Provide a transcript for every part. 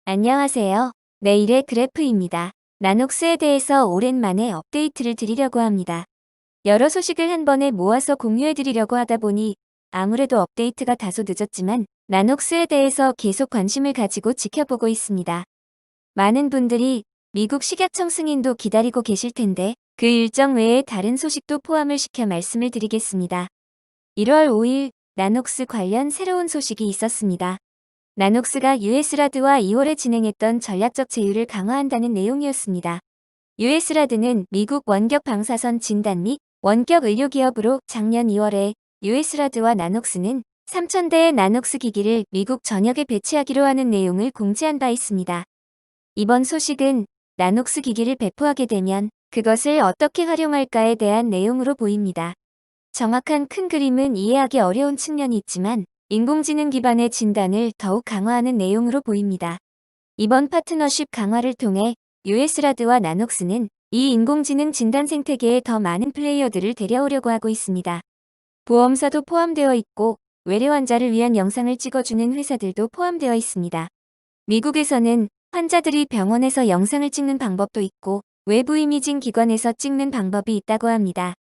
안녕하세요. 내일의 그래프입니다. 나녹스에 대해서 오랜만에 업데이트를 드리려고 합니다. 여러 소식을 한 번에 모아서 공유해 드리려고 하다 보니 아무래도 업데이트가 다소 늦었지만 나녹스에 대해서 계속 관심을 가지고 지켜보고 있습니다. 많은 분들이 미국 식약청 승인도 기다리고 계실 텐데 그 일정 외에 다른 소식도 포함을 시켜 말씀을 드리겠습니다. 1월 5일 나녹스 관련 새로운 소식이 있었습니다. 나녹스가 US라드와 2월에 진행했던 전략적 제휴를 강화한다는 내용이었습니다. US라드는 미국 원격 방사선 진단 및 원격 의료기업으로 작년 2월에 US라드와 나녹스는 3,000대의 나녹스 기기를 미국 전역에 배치하기로 하는 내용을 공지한 바 있습니다. 이번 소식은 나녹스 기기를 배포하게 되면 그것을 어떻게 활용할까에 대한 내용으로 보입니다. 정확한 큰 그림은 이해하기 어려운 측면이 있지만 인공지능 기반의 진단을 더욱 강화하는 내용으로 보입니다. 이번 파트너십 강화를 통해 US라드와 나녹스는 이 인공지능 진단 생태계에 더 많은 플레이어들을 데려오려고 하고 있습니다. 보험사도 포함되어 있고 외래 환자를 위한 영상을 찍어주는 회사들도 포함되어 있습니다. 미국에서는 환자들이 병원에서 영상을 찍는 방법도 있고 외부 이미징 기관에서 찍는 방법이 있다고 합니다.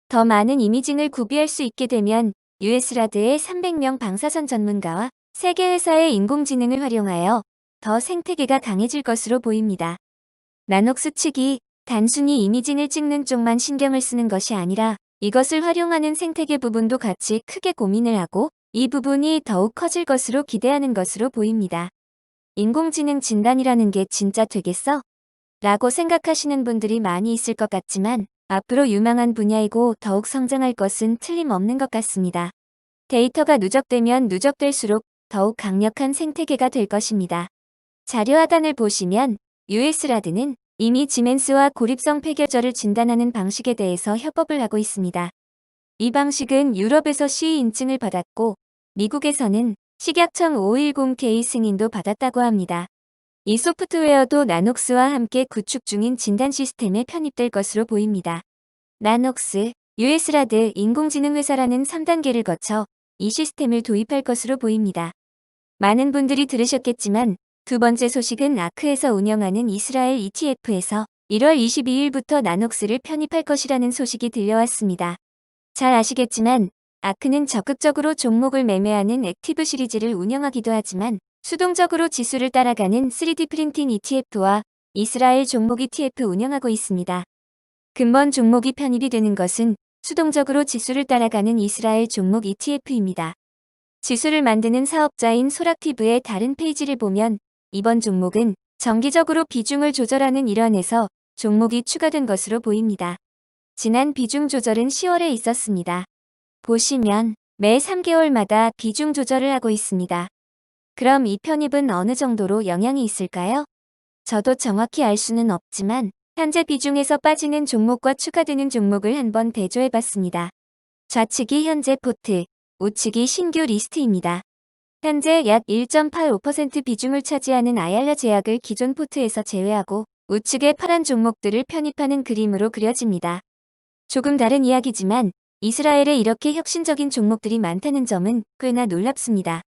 더 많은 이미징을 구비할 수 있게 되면 US라드의 300명 방사선 전문가와 세계 회사의 인공지능을 활용하여 더 생태계가 강해질 것으로 보입니다. 나녹스 측이 단순히 이미징을 찍는 쪽만 신경을 쓰는 것이 아니라 이것을 활용하는 생태계 부분도 같이 크게 고민을 하고 이 부분이 더욱 커질 것으로 기대하는 것으로 보입니다. 인공지능 진단이라는 게 진짜 되겠어? 라고 생각하시는 분들이 많이 있을 것 같지만 앞으로 유망한 분야이고 더욱 성장할 것은 틀림없는 것 같습니다. 데이터가 누적되면 누적될수록 더욱 강력한 생태계가 될 것입니다. 자료 하단을 보시면 US라드는 이미 지멘스와 고립성 폐결절을 진단하는 방식에 대해서 협업을 하고 있습니다. 이 방식은 유럽에서 CE 인증을 받았고 미국에서는 식약청 510K 승인도 받았다고 합니다. 이 소프트웨어도 나녹스와 함께 구축 중인 진단 시스템에 편입될 것으로 보입니다. 나녹스, US라드 인공지능 회사라는 3단계를 거쳐 이 시스템을 도입할 것으로 보입니다. 많은 분들이 들으셨겠지만 두 번째 소식은 아크에서 운영하는 이스라엘 ETF에서 1월 22일부터 나녹스를 편입할 것이라는 소식이 들려왔습니다. 잘 아시겠지만 아크는 적극적으로 종목을 매매하는 액티브 시리즈를 운영하기도 하지만 수동적으로 지수를 따라가는 3D 프린팅 ETF와 이스라엘 종목 ETF 운영하고 있습니다. 근본 종목이 편입이 되는 것은 수동적으로 지수를 따라가는 이스라엘 종목 ETF입니다. 지수를 만드는 사업자인 소락티브의 다른 페이지를 보면 이번 종목은 정기적으로 비중을 조절하는 일환에서 종목이 추가된 것으로 보입니다. 지난 비중 조절은 10월에 있었습니다. 보시면 매 3개월마다 비중 조절을 하고 있습니다. 그럼 이 편입은 어느 정도로 영향이 있을까요? 저도 정확히 알 수는 없지만 현재 비중에서 빠지는 종목과 추가되는 종목을 한번 대조해봤습니다. 좌측이 현재 포트, 우측이 신규 리스트입니다. 현재 약 1.85% 비중을 차지하는 아얄라 제약을 기존 포트에서 제외하고 우측에 파란 종목들을 편입하는 그림으로 그려집니다. 조금 다른 이야기지만 이스라엘에 이렇게 혁신적인 종목들이 많다는 점은 꽤나 놀랍습니다.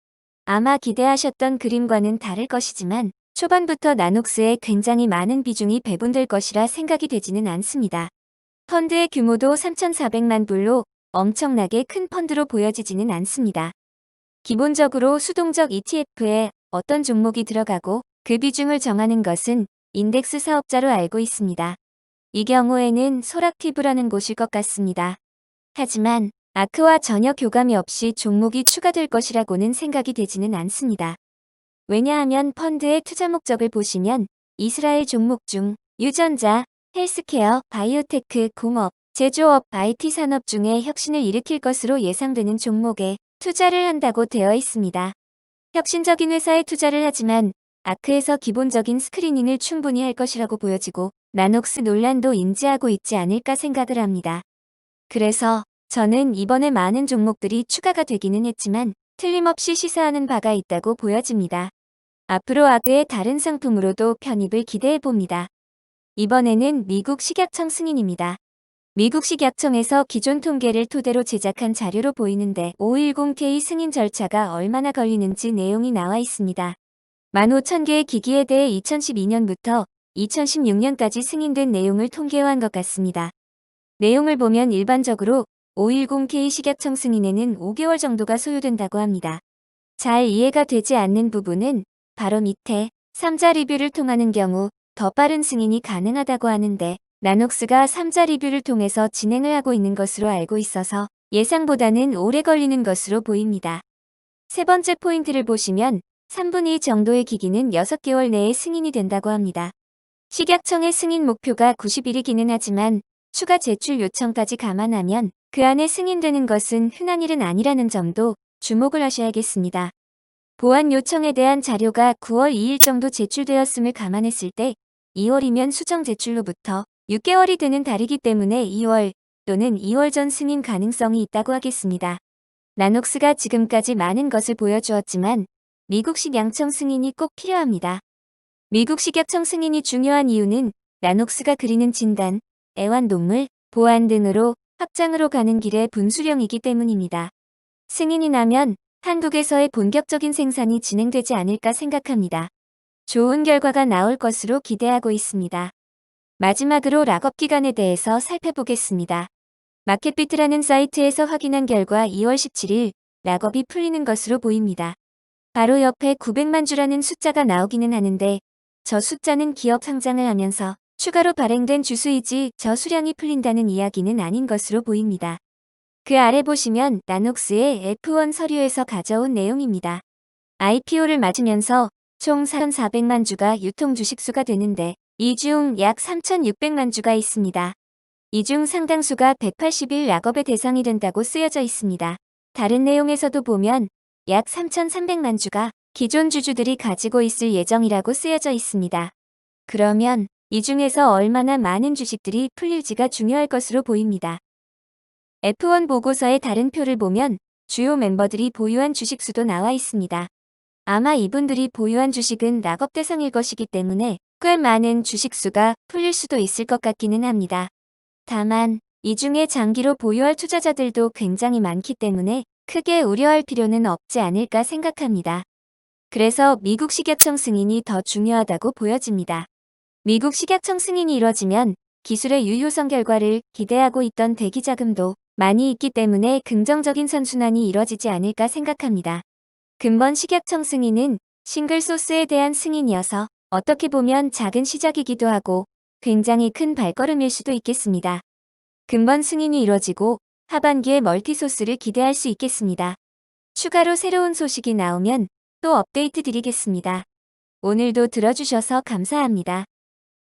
아마 기대하셨던 그림과는 다를 것이지만 초반부터 나녹스에 굉장히 많은 비중이 배분될 것이라 생각이 되지는 않습니다. 펀드의 규모도 3,400만 불로 엄청나게 큰 펀드로 보여지지는 않습니다. 기본적으로 수동적 ETF에 어떤 종목이 들어가고 그 비중을 정하는 것은 인덱스 사업자로 알고 있습니다. 이 경우에는 소락티브라는 곳일 것 같습니다. 하지만 아크와 전혀 교감이 없이 종목이 추가될 것이라고는 생각이 되지는 않습니다. 왜냐하면 펀드의 투자 목적을 보시면 이스라엘 종목 중 유전자, 헬스케어, 바이오테크, 공업, 제조업, IT 산업 중에 혁신을 일으킬 것으로 예상되는 종목에 투자를 한다고 되어 있습니다. 혁신적인 회사에 투자를 하지만 아크에서 기본적인 스크리닝을 충분히 할 것이라고 보여지고 나녹스 논란도 인지하고 있지 않을까 생각을 합니다. 그래서 저는 이번에 많은 종목들이 추가가 되기는 했지만 틀림없이 시사하는 바가 있다고 보여집니다. 앞으로 아크의 다른 상품으로도 편입을 기대해봅니다. 이번에는 미국 식약청 승인입니다. 미국 식약청에서 기존 통계를 토대로 제작한 자료로 보이는데 510K 승인 절차가 얼마나 걸리는지 내용이 나와 있습니다. 15,000개의 기기에 대해 2012년부터 2016년까지 승인된 내용을 통계화한 것 같습니다. 내용을 보면 일반적으로 510K 식약청 승인에는 5개월 정도가 소요된다고 합니다. 잘 이해가 되지 않는 부분은 바로 밑에 3자 리뷰를 통하는 경우 더 빠른 승인이 가능하다고 하는데 나녹스가 3자 리뷰를 통해서 진행을 하고 있는 것으로 알고 있어서 예상보다는 오래 걸리는 것으로 보입니다. 세 번째 포인트를 보시면 3분의 2 정도의 기기는 6개월 내에 승인이 된다고 합니다. 식약청의 승인 목표가 90일이기는 하지만 추가 제출 요청까지 감안하면 그 안에 승인되는 것은 흔한 일은 아니라는 점도 주목을 하셔야겠습니다. 보안 요청에 대한 자료가 9월 2일 정도 제출되었음을 감안했을 때 2월이면 수정 제출로부터 6개월이 되는 달이기 때문에 2월 또는 2월 전 승인 가능성이 있다고 하겠습니다. 나녹스가 지금까지 많은 것을 보여주었지만 미국 식약청 승인이 꼭 필요합니다. 미국 식약청 승인이 중요한 이유는 나녹스가 그리는 진단, 애완동물, 보안 등으로 확장으로 가는 길의 분수령이기 때문입니다. 승인이 나면 한국에서의 본격적인 생산이 진행되지 않을까 생각합니다. 좋은 결과가 나올 것으로 기대하고 있습니다. 마지막으로 락업 기간에 대해서 살펴보겠습니다. 마켓비트라는 사이트에서 확인한 결과 2월 17일 락업이 풀리는 것으로 보입니다. 바로 옆에 900만 주라는 숫자가 나오기는 하는데 저 숫자는 기업 상장을 하면서 추가로 발행된 주수이지 저 수량이 풀린다는 이야기는 아닌 것으로 보입니다. 그 아래 보시면 나녹스의 F1 서류에서 가져온 내용입니다. IPO를 맞으면서 총 4,400만 주가 유통 주식수가 되는데 이 중 약 3,600만 주가 있습니다. 이 중 상당수가 180일 락업의 대상이 된다고 쓰여져 있습니다. 다른 내용에서도 보면 약 3,300만 주가 기존 주주들이 가지고 있을 예정이라고 쓰여져 있습니다. 그러면 이 중에서 얼마나 많은 주식들이 풀릴지가 중요할 것으로 보입니다. F1 보고서의 다른 표를 보면 주요 멤버들이 보유한 주식수도 나와 있습니다. 아마 이분들이 보유한 주식은 락업 대상일 것이기 때문에 꽤 많은 주식수가 풀릴 수도 있을 것 같기는 합니다. 다만 이 중에 장기로 보유할 투자자들도 굉장히 많기 때문에 크게 우려할 필요는 없지 않을까 생각합니다. 그래서 미국 식약청 승인이 더 중요하다고 보여집니다. 미국 식약청 승인이 이뤄지면 기술의 유효성 결과를 기대하고 있던 대기 자금도 많이 있기 때문에 긍정적인 선순환이 이뤄지지 않을까 생각합니다. 근본 식약청 승인은 싱글 소스에 대한 승인이어서 어떻게 보면 작은 시작이기도 하고 굉장히 큰 발걸음일 수도 있겠습니다. 근본 승인이 이뤄지고 하반기에 멀티소스를 기대할 수 있겠습니다. 추가로 새로운 소식이 나오면 또 업데이트 드리겠습니다. 오늘도 들어주셔서 감사합니다.